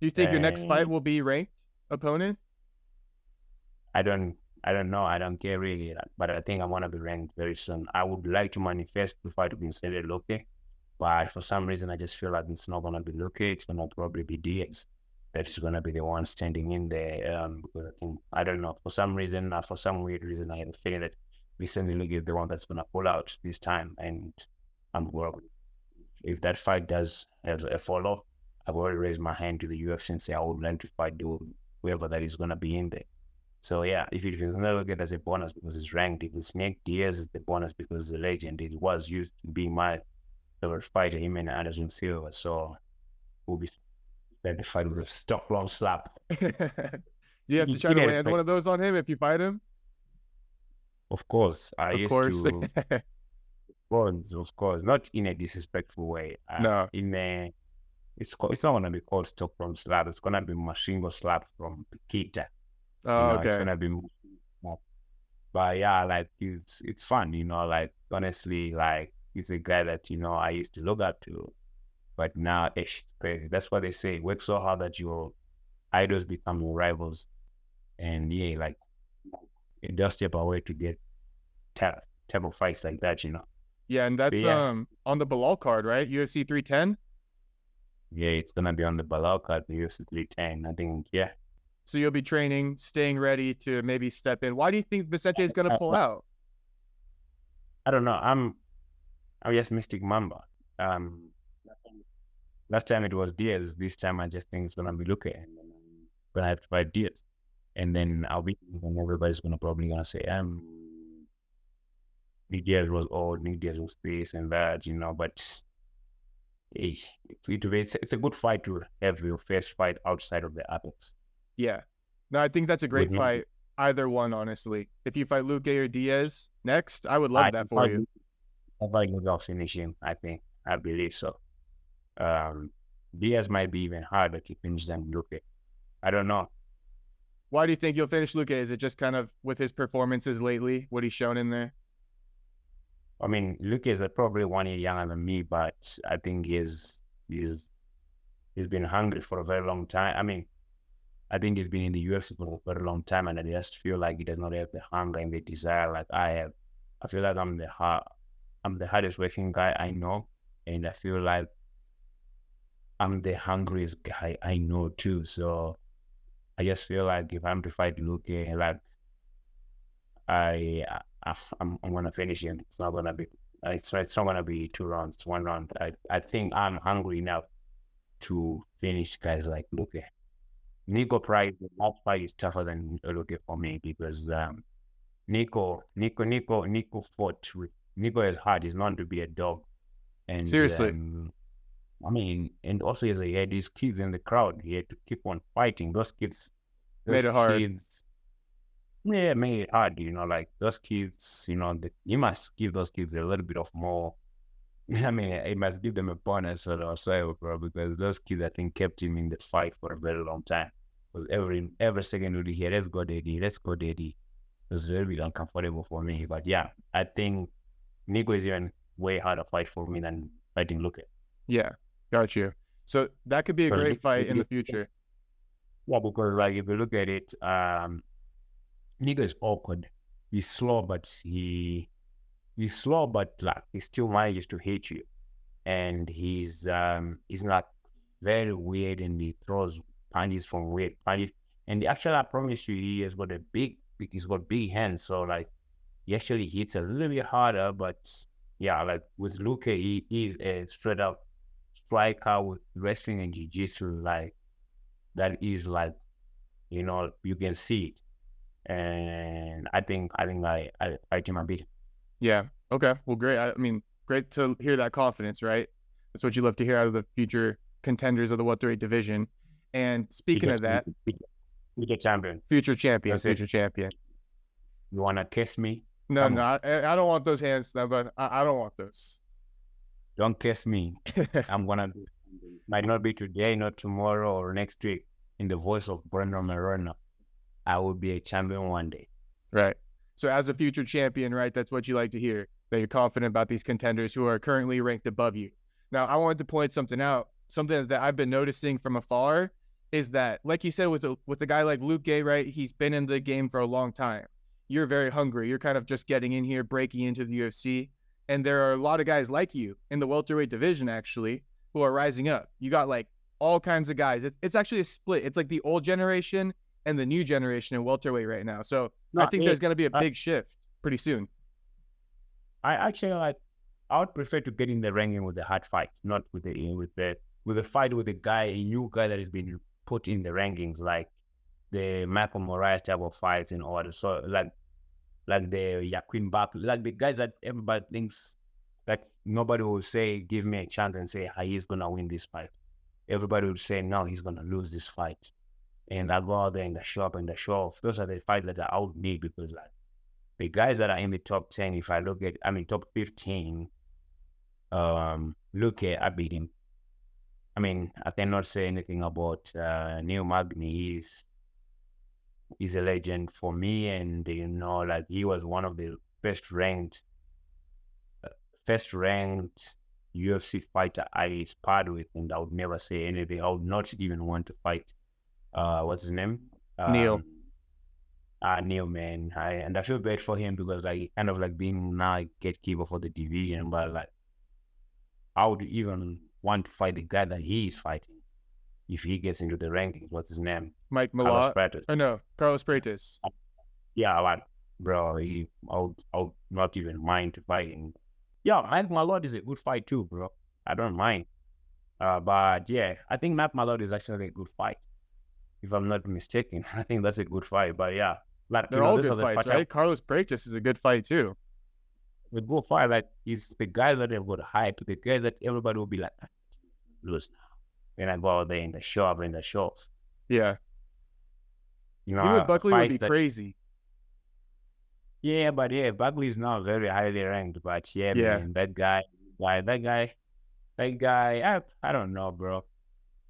Do you think your next fight And will be ranked opponent? I don't I don't know. I don't care really, but I think I want to be ranked very soon. I would like to manifest to fight Vicente Luque, but for some reason I just feel like it's not gonna be Luque. It's gonna probably be Diaz. That's gonna be the one standing in there. Because I think I don't know, for some reason, for some weird reason, I have a feeling that Vicente Luque is the one that's gonna pull out this time, and I'm well. If that fight does have a follow, I've already raised my hand to the UFC and say I would like to fight whoever that is gonna be in there. So yeah, if it is not look at as a bonus because it's ranked, if it's Nick Diaz, it's the bonus because it's a legend. It was used to be my favorite fighter, him and Anderson Silva. So we'll be that the fight with a stock long slap. Do you have to try to land one of those on him if you fight him? Of course, I Of used course. to. Of course, not in a disrespectful way. No. In a, it's not gonna be called stock long slap. It's gonna be machine gun slap from Kita. Oh, It's okay. gonna be, but yeah, like it's fun, like honestly, like he's a guy that I used to look up to, but now it's crazy. That's what they say. Work so hard that your idols become your rivals, and yeah, like it does step away to get type of fights like that. Yeah, and So that's yeah, on the Bilal card, right? UFC 310. yeah, it's gonna be on the Balao card, the UFC 310. I think, yeah. So you'll be training, staying ready to maybe step in. Why do you think Vicente is going to pull out? I don't know. I'm just Mystic Mamba. Um, Last time it was Diaz. This time I just think it's gonna be Luque, and then I'm gonna have to fight Diaz, and then and everybody's gonna say, Nick Diaz was old, Nick Diaz was this and that, but it's a good fight to have your first fight outside of the Apex. Yeah. No, I think that's a With great no, fight. Either one, honestly. If you fight Luque or Diaz next, I would love I that for you. probably will finish him. I believe so. Um, Diaz might be even harder to finish than Luque. I don't know. Why do you think you'll finish Luque? Is it just kind of with his performances lately, what he's shown in there? I mean, Luque is probably 1 year younger than me, but I think he's been hungry for a very long time. I mean, I think he's been in the UFC for a very long time, and I just feel like he does not have the hunger and the desire like I have. I feel like I'm the hardest working guy I know, and I feel like I'm the hungriest guy I know too. So I just feel like if I'm to fight Luque, like I'm gonna finish him. It's not gonna be it's not gonna be 2 rounds, 1 round. I think I'm hungry enough to finish guys like Luque. Nico Price, the last fight is tougher than Luque for me because Nico fought with Nico is hard. He's known to be a dog, and Seriously. I mean, and also he had these kids in the crowd. He had to keep on fighting. Those Made it hard. yeah, made it hard. Like those kids, you must give those kids a little bit of more. I mean, it must give them a bonus or so, bro, because those kids, I think, kept him in the fight for a very long time. Because every second you hear, let's go, Daddy, let's go, Daddy. It was a little bit uncomfortable for me. But yeah, I think Nico is even way harder fight for me than fighting Luque. Yeah. Got you. So that could be a great fight in the future. Yeah, because like if you look at it, Nico is awkward. He's slow, but he's slow, but like he still manages to hit you. And he's not very weird, and he throws punches from weird punches. And actually, I promise you, he's got big hands. So like, he actually hits a little bit harder. But yeah, like with Luque, he is a straight up striker with wrestling and jiu-jitsu. Like that is like, you can see it. And I think I fight him a bit. Yeah. Okay. Well, great. I mean, great to hear that confidence, right? That's what you love to hear out of the future contenders of the welterweight division. And speaking of that, future champion. future champion. You wanna kiss me? No, I don't want those hands, no, but I don't want those. Don't kiss me. I'm gonna do. Might not be today, not tomorrow, or next week. In the voice of Brandon Moreno, I will be a champion one day. Right. So as a future champion, right, that's what you like to hear, that you're confident about these contenders who are currently ranked above you. Now, I wanted to point something out, something that I've been noticing from afar is that, like you said, with a guy like Luque, right? He's been in the game for a long time. You're very hungry. You're kind of just getting in here, breaking into the UFC. And there are a lot of guys like you in the welterweight division, actually, who are rising up. You got like all kinds of guys. It's actually a split. It's like the old generation and the new generation in welterweight right now. So I think there's going to be a big shift pretty soon. I actually like. I would prefer to get in the ranking with the hard fight, not with the fight with a guy, a new guy that has been put in the rankings, like the Michael Moraes type of fights in order. So like the Yaquin Buckley, like the guys that everybody thinks like nobody will say, give me a chance and say, he's gonna win this fight. Everybody would say, no, he's gonna lose this fight. And I go out there in the shop and the show off. Those are the fights that I would need, because like the guys that are in the top 10, if I look at, top 15, Luque, I beat him. I mean, I cannot say anything about Neil Magny. He's a legend for me, and like he was one of the best ranked UFC fighter I sparred with, and I would never say anything. I would not even want to fight. What's his name? Neil. Neil, man. And I feel bad for him, because like he kind of like being now a gatekeeper for the division, but like I would even want to fight the guy that he is fighting if he gets into the rankings. What's his name? Mike Malott? Oh no, Carlos Pratis. Yeah, like, bro, I would not even mind to fight him. Yeah, Mike Malott is a good fight too, bro. I don't mind. But yeah, I think Mike Malott is actually a good fight, if I'm not mistaken. I think that's a good fight. But yeah, like, they're all good fights, right? Carlos Pratis is a good fight too. With good fight, like he's the guy that have got hype, the guy that everybody will be like, lose now. When I go out there in the shop, Yeah. You know, you with Buckley would be crazy. Yeah, but yeah, Buckley is now very highly ranked. But yeah, man, that guy, I don't know, bro.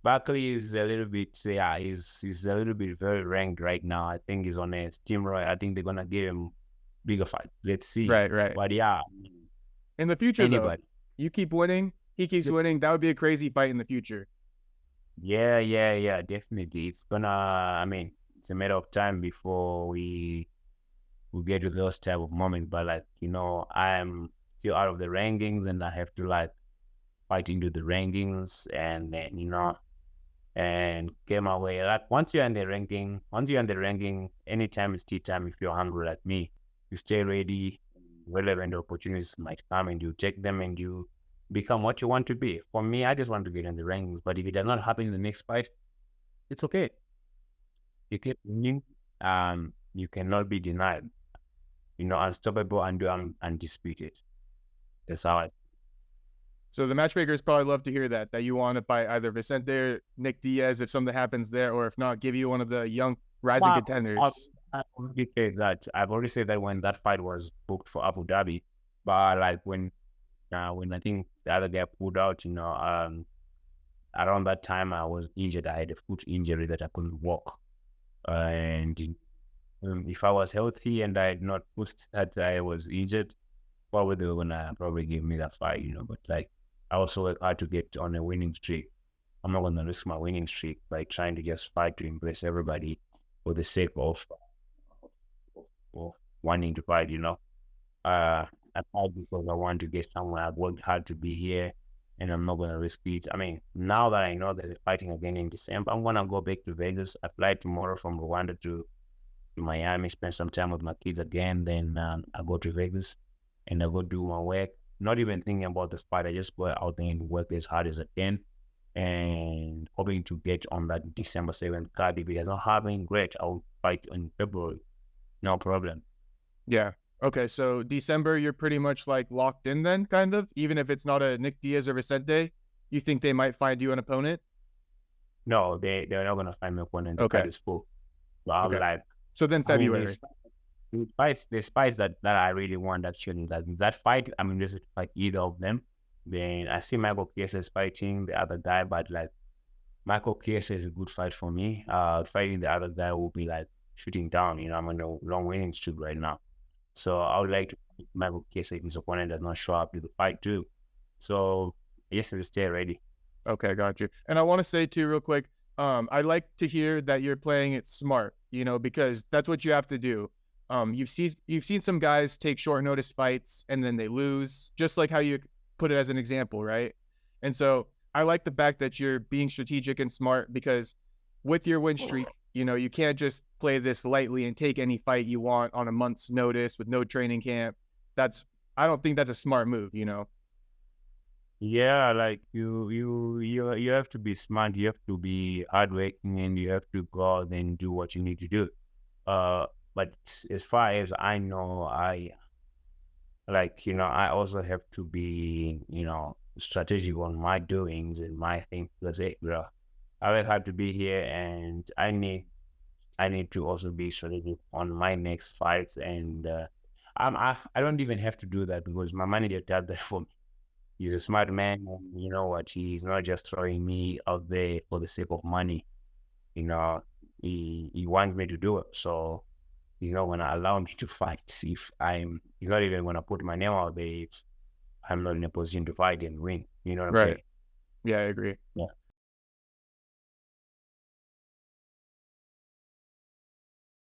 Buckley is a little bit, he's a little bit very ranked right now. I think he's on a steroid. I think they're gonna give him bigger fight. Let's see. Right. But yeah, in the future, though, you keep winning, he keeps winning. That would be a crazy fight in the future. Yeah, definitely. It's gonna. It's a matter of time before we get to those type of moments. But like, I'm still out of the rankings, and I have to like fight into the rankings, and then and get my way. Like once you're in the ranking, anytime is tea time. If you're hungry like me, you stay ready. Relevant opportunities might come, and you take them, and you become what you want to be. For me, I just want to get in the rankings. But if it does not happen in the next fight, it's okay. You keep winning. You cannot be denied. Unstoppable and undisputed. That's how I. So the matchmakers probably love to hear that you want to fight either Vicente or Nick Diaz if something happens there, or if not, give you one of the young rising contenders. I've already said that when that fight was booked for Abu Dhabi, but like when I think the other guy pulled out, around that time I was injured. I had a foot injury that I couldn't walk, and if I was healthy and I had not pushed that I was injured, probably they were gonna give me that fight, But like, I also work hard to get on a winning streak. I'm not gonna risk my winning streak by trying to just fight to impress everybody for the sake of wanting to fight. I fight because I want to get somewhere. I've worked hard to be here, and I'm not gonna risk it. Now that I know that they're fighting again in December, I'm gonna go back to Vegas. I fly tomorrow from Rwanda to Miami, spend some time with my kids again. Then I go to Vegas and I go do my work. Not even thinking about the fight. I just go out there and work as hard as I can, and hoping to get on that December 7th card. If it doesn't happen, great. I'll fight in February. No problem. Yeah. Okay. So December, you're pretty much like locked in then, kind of? Even if it's not a Nick Diaz or Vicente, you think they might find you an opponent? No, they're not going to find me an opponent. Okay. That is full. So I'm like... So then February. There's fights that I really want, actually. That fight, there's a fight either of them. Then I see Michael Chiesa is fighting the other guy, but like Michael Chiesa is a good fight for me. Fighting the other guy will be like shooting down. I'm on a long winning streak right now. So I would like to fight Michael Chiesa if his opponent does not show up to the fight too. So yes, we'll stay ready. Okay, got you. And I want to say too, real quick, I like to hear that you're playing it smart, because that's what you have to do. You've seen some guys take short notice fights and then they lose, just like how you put it as an example, right? And so I like the fact that you're being strategic and smart, because with your win streak, you can't just play this lightly and take any fight you want on a month's notice with no training camp. I don't think that's a smart move. Yeah, like you have to be smart, you have to be hardworking, and you have to go out and do what you need to do. But as far as I know, I also have to be, strategic on my doings and my things. Because bro, I will have to be here, and I need to also be strategic on my next fights. And I don't even have to do that because my manager does that for me. He's a smart man, and you know what? He's not just throwing me out there for the sake of money. You know, he wants me to do it. So he's not gonna allow me to fight he's not even gonna put my name out there if I'm not in a position to fight and win. You know what I'm Right. saying? Yeah, I agree. Yeah.